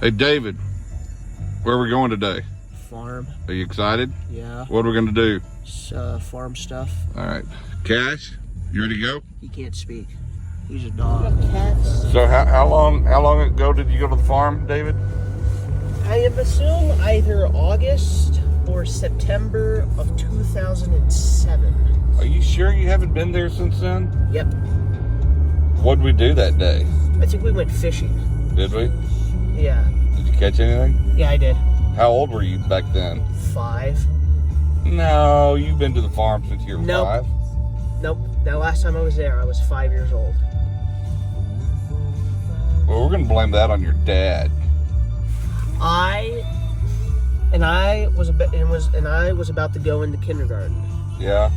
Hey David, where are we going today? Farm. Are you excited? Yeah. What are we going to do? Farm stuff. All right. Cash, you ready to go? He can't speak. He's a dog. Cats. So how long ago did you go to the farm, David? I assume either August or September of 2007. Are you sure you haven't been there since then? Yep. What'd we do that day? I think we went fishing. Did we? Yeah. Did you catch anything? Yeah, I did. How old were you back then? 5. No, you've been to the farm since you were Nope. 5. Nope. That last time I was there, I was 5 years old. Well, we're going to blame that on your dad. I was about to go into kindergarten. Yeah.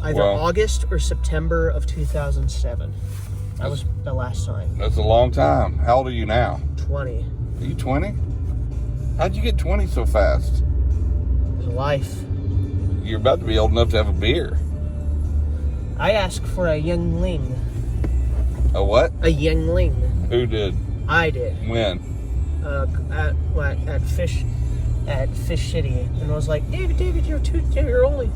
Either August or September of 2007. That was the last time. That's a long time. How old are you now? 20. Are you 20? How'd you get 20 so fast? Life. You're about to be old enough to have a beer. I asked for a youngling. A what? A youngling. Who did? I did. When? At Fish City, and I was like, David, you're only.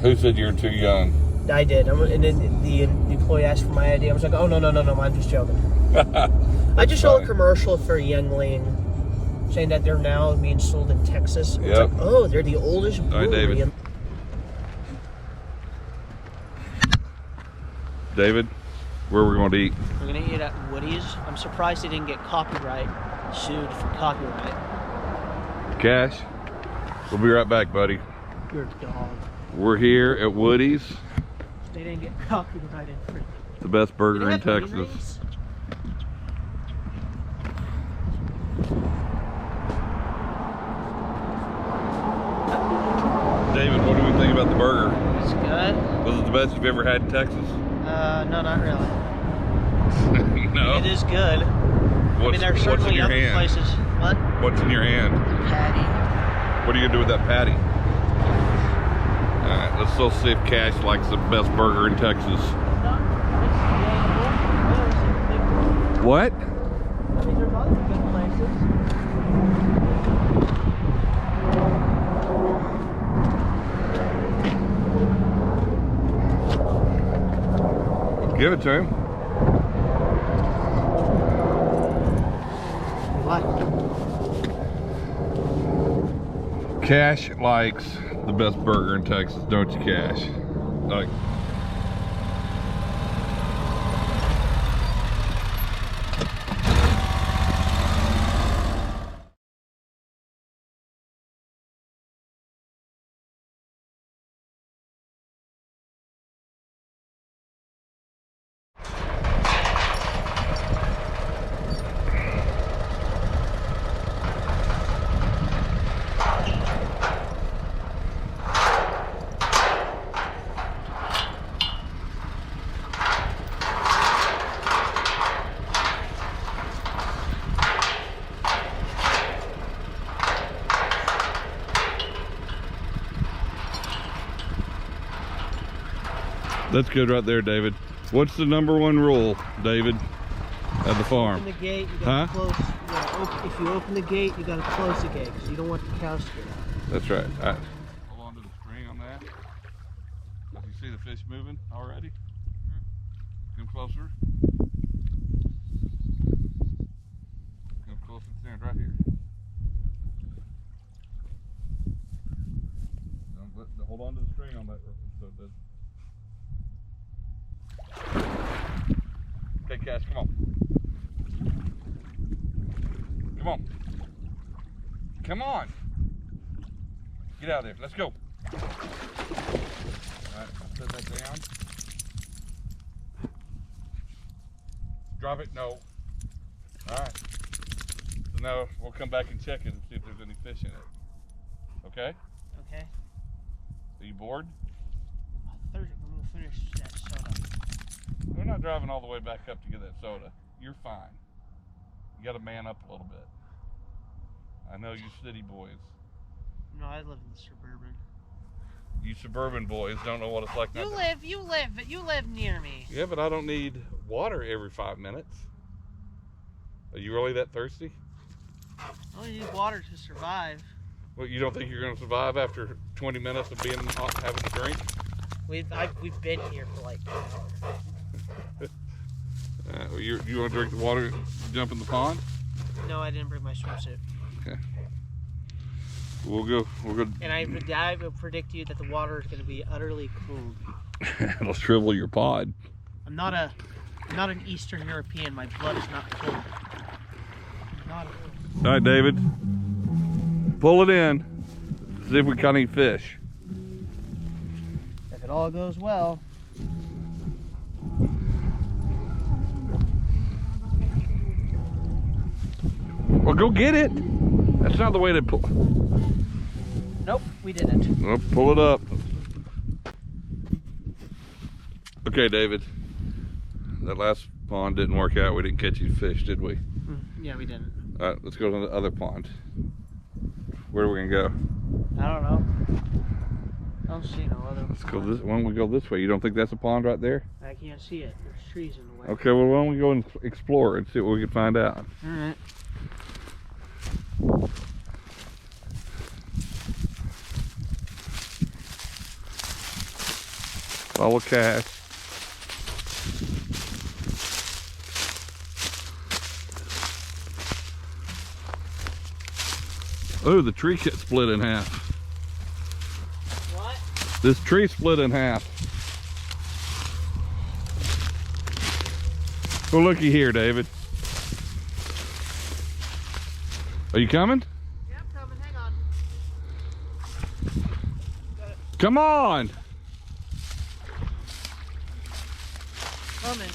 Who said you were too young? I did. And then the employee asked for my ID. I was like, oh no, I'm just joking. I just saw a commercial for a youngling saying that they're now being sold in Texas. It's like, oh, they're the oldest brewery. All right, David, where are we going to eat? We're going to eat at Woody's. I'm surprised they didn't get sued for copyright. Cash, we'll be right back, buddy. You're a dog. We're here at Woody's. They didn't get copyrighted for the best burger in Texas. David, what do we think about the burger? It's good. Was it the best you've ever had in Texas? No, not really. No? It is good. What's there's certainly other places. What? What's in your hand? Patty. What are you going to do with that patty? Alright, let's still see if Cash likes the best burger in Texas. What? I mean, there's other good places. Give it to him. What? Cash likes the best burger in Texas, don't you, Cash? Like, that's good right there, David. What's the #1 rule, David, at the farm? Open the gate, you gotta close. If you open the gate, you gotta close the gate because you don't want the cows to get out. That's right. All right. Hold on to the string on that. You see the fish moving already? Come closer. Come closer. Stand right here. Hold on to the string on that so it does. Okay, Cash, come on. Come on. Come on. Get out of there. Let's go. Alright, set that down. Drop it? No. Alright. So now we'll come back and check it and see if there's any fish in it. Okay? Okay. Are you bored? I'm gonna finish that soda. We're not driving all the way back up to get that soda. You're fine. You gotta man up a little bit. I know you city boys. No, I live in the suburban. You suburban boys don't know what it's like. You live near me. Yeah, but I don't need water every 5 minutes. Are you really that thirsty? I only need water to survive. Well, you don't think you're going to survive after 20 minutes of being having a drink? We've been here for like an hour. You want to drink the water, jump in the pond? No, I didn't bring my swimsuit. Okay. We'll go. And I will predict to you that the water is going to be utterly cold. It'll shrivel your pod. I'm not an Eastern European. My blood is not cold. All right, David. Pull it in. See if we caught any fish. If it all goes well. Well, go get it. That's not the way to pull. Nope, we didn't. Well, pull it up. Okay, David. That last pond didn't work out. We didn't catch any fish, did we? Yeah, we didn't. All right, let's go to the other pond. Where are we gonna go? I don't know. I don't see no other. Let's go this. Why don't we go this way? You don't think that's a pond right there? I can't see it. There's trees in the way. Okay, well, why don't we go and explore and see what we can find out? All right. Follow Cash. Oh, the tree get split in half. What? This tree split in half. Well, looky here, David. Are you coming? Yeah, I'm coming. Hang on. Come on! Coming.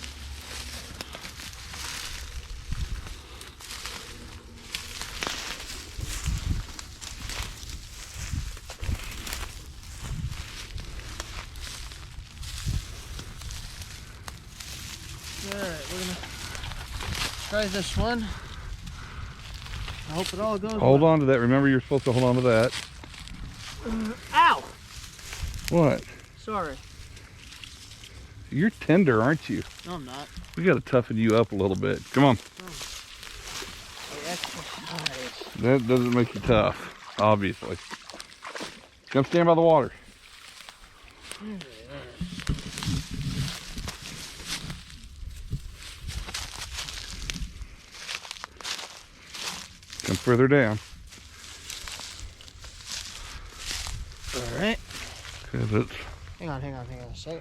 Alright, we're gonna try this one. I hope it all goes Hold well. on to that. Remember, you're supposed to hold on to that. Ow! What? Sorry. You're tender, aren't you? No, I'm not. We got to toughen you up a little bit. Come on. Exercise. That doesn't make you tough, obviously. Come stand by the water. Come further down. All right. Okay, that's... Hang on a second.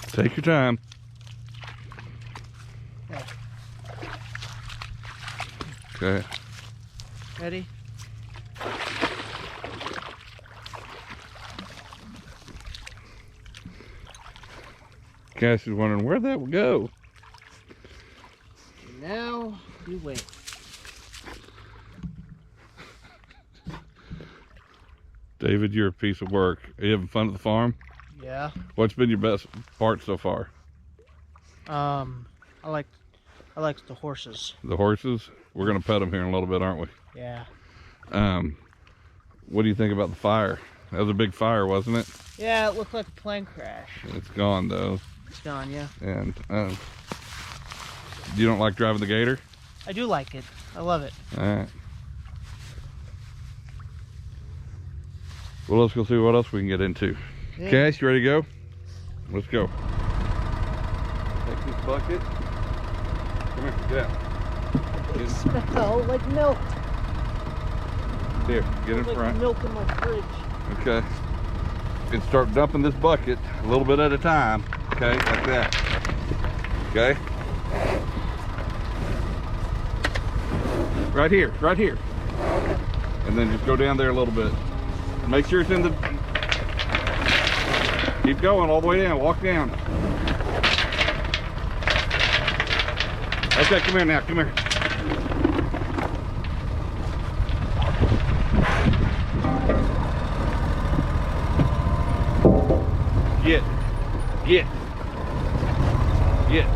Take your time. Yeah. Okay. Ready? Cash is wondering where'd that go. Now you wait. David, you're a piece of work. Are you having fun at the farm? Yeah. What's been your best part so far? I like the horses. The horses? We're gonna pet them here in a little bit, aren't we? Yeah. What do you think about the fire? That was a big fire, wasn't it? Yeah, it looked like a plane crash. It's gone though. It's gone, yeah. And you don't like driving the Gator? I do like it. I love it. All right. Well, let's go see what else we can get into. Yeah. Cash, you ready to go? Let's go. Take this bucket. Come here, yeah. It smells like milk. Here, get in Like front. milk in my fridge. Okay. And start dumping this bucket a little bit at a time. Okay, like that. Okay. Right here, right here. And then just go down there a little bit. Make sure it's in the... Keep going all the way down, walk down. Okay, come here now, come here. Get. Get. Get.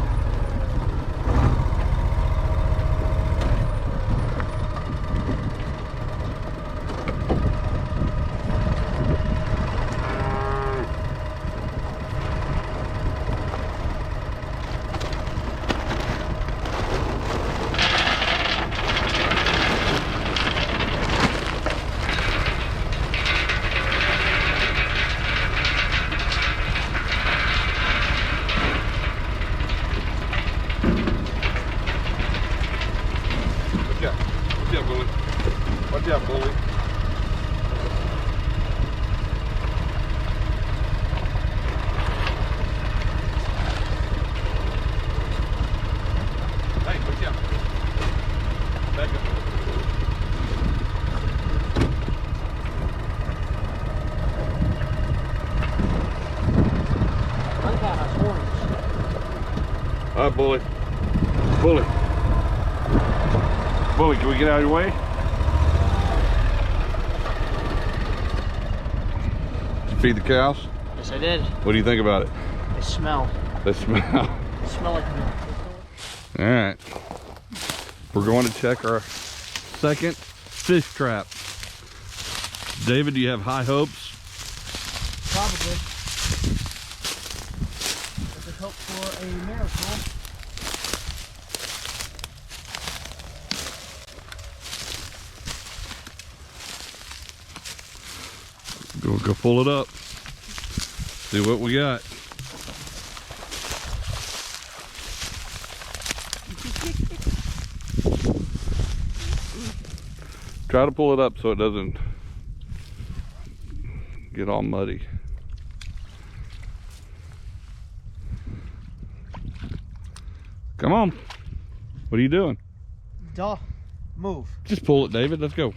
Watch out, bully. Hey, watch out. Back up. Uncast horns. All right, bully. Bully. Bully, can we get out of your way? Feed the cows? Yes, I did. What do you think about it? They smell. They smell. They smell like milk. All right. We're going to check our second fish trap. David, do you have high hopes? Probably. But there's hope for a miracle. Go pull it up. See what we got. Try to pull it up so it doesn't get all muddy. Come on. What are you doing? Duh. Move. Just pull it, David. Let's go.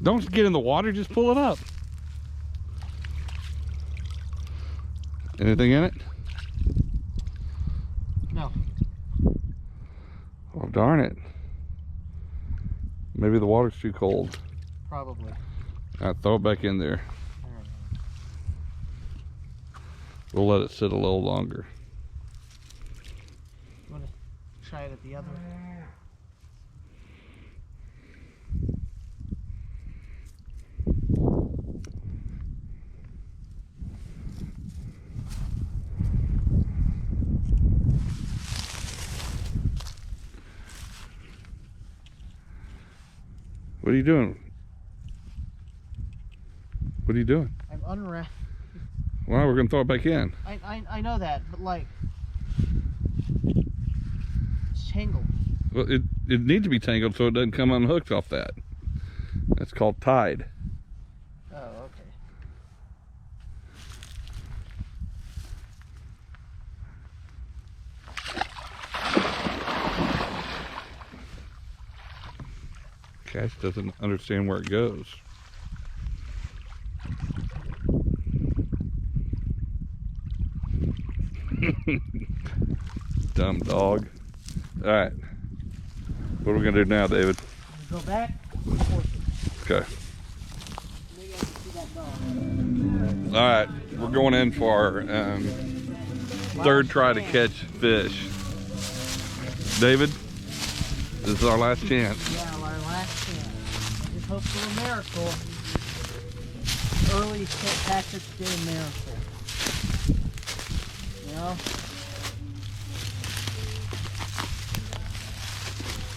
Don't get in the water, just pull it up. Anything in it? No. Oh, darn it. Maybe the water's too cold. Probably. All right, throw it back in there. We'll let it sit a little longer. You want to try it at the other? What are you doing? What are you doing? I'm unwrapped. Well, we're gonna throw it back in. I know that, but like, it's tangled. Well, it needs to be tangled so it doesn't come unhooked off that. That's called tied. Oh, okay. Cash doesn't understand where it goes. Dumb dog. All right. What are we gonna do now, David? Go back. Okay. Maybe I can see that dog. All right. We're going in for our third try to catch fish. David, this is our last chance. Yeah, our last chance. Just hope for a miracle. Early St. Patrick's Day miracle. You know?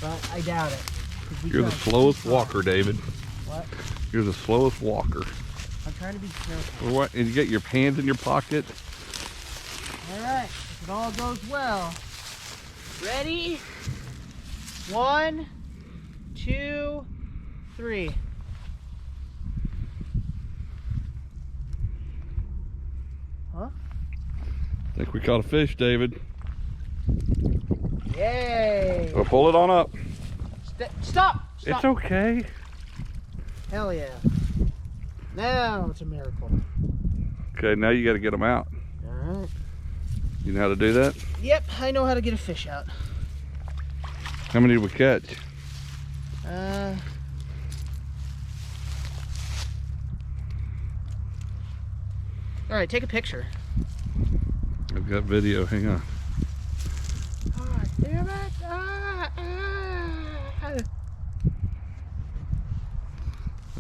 But I doubt it. You're the slowest walker, David. What? You're the slowest walker. I'm trying to be careful. Well, what? And you get your hands in your pocket. All right, if it all goes well. Ready? 1, 2, 3. Huh? I think we caught a fish, David. Yay! Well, pull it on up. Stop! It's okay. Hell yeah. Now it's a miracle. Okay, now you got to get them out. All right. You know how to do that? Yep, I know how to get a fish out. How many did we catch? All right, take a picture. I've got video. Hang on. Oh, damn it.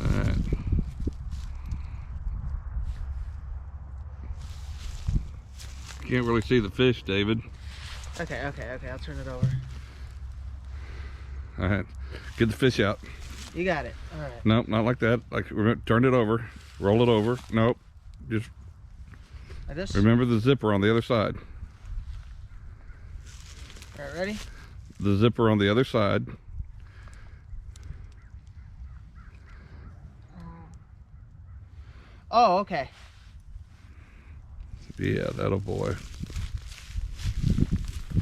Alright. Can't really see the fish, David. Okay, I'll turn it over. Alright. Get the fish out. You got it. All right. Nope, not like that. Like, turn it over. Roll it over. Nope. Just Like this? remember the zipper on the other side. All right, ready? The zipper on the other side. Oh, okay. Yeah, that'll boy.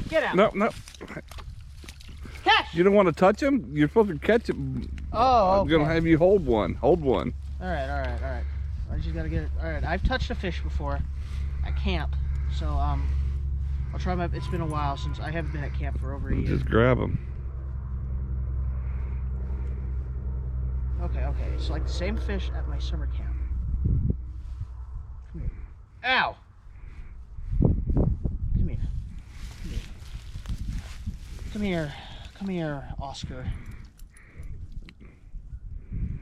Get out. Nope, nope. Catch! You don't want to touch him? You're supposed to catch him. Oh, I'm going to have you hold one. Hold one. All right. I just gotta get it. All right, I've touched a fish before at camp, so I'll try my. It's been a while since I haven't been at camp for over a year. Just grab him. Okay. It's like the same fish at my summer camp. Come here. Ow! Come here, Oscar.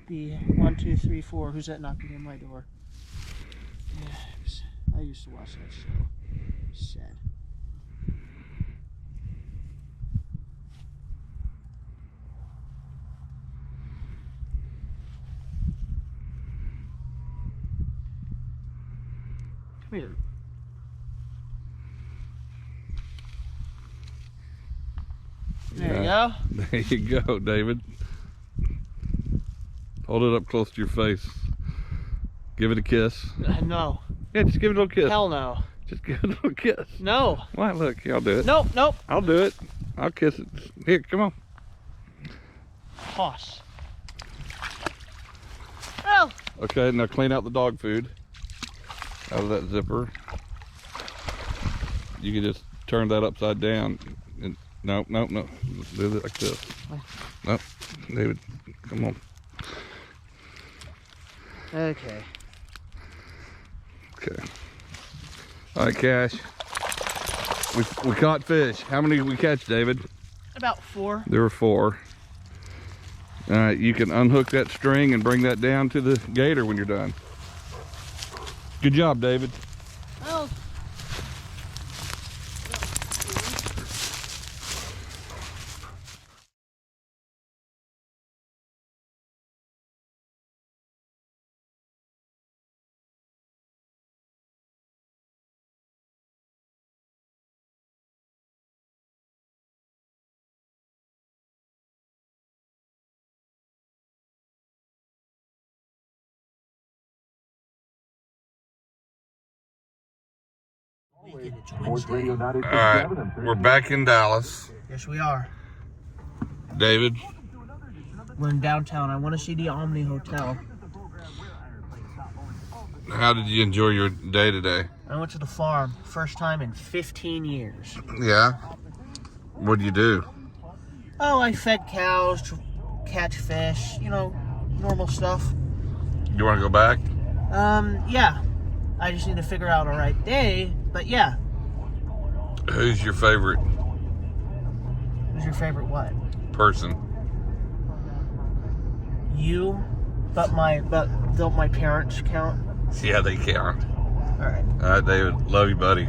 B 1 2 3 4. Who's that knocking on my door? Yeah, I used to watch that show. Sad. Come here. There you go. There you go, David. Hold it up close to your face. Give it a kiss. No. Yeah, just give it a little kiss. Hell no. Just give it a little kiss. No. Why? Look, here, I'll do it. Nope. I'll do it. I'll kiss it. Here, come on. Toss. Well. Okay, now clean out the dog food out of that zipper. You can just turn that upside down. And no. Do it like this. Nope. David, come on. Okay. All right, Cash. We caught fish. How many did we catch, David? About 4. There were 4. All right, you can unhook that string and bring that down to the gator when you're done. Good job, David. Well. All right, we're back in Dallas. Yes, we are. David, We're in downtown. I want to see the Omni Hotel. how did you enjoy your day today? I went to the farm. First time in 15 years. Yeah. What'd you do? Oh, I fed cows, to catch fish, normal stuff. You want to go back? Yeah. I just need to figure out a right day, but yeah. Who's your favorite Who's your favorite what? person? You, but don't my parents count? Yeah, they count. All right. All right, David. Love you, buddy.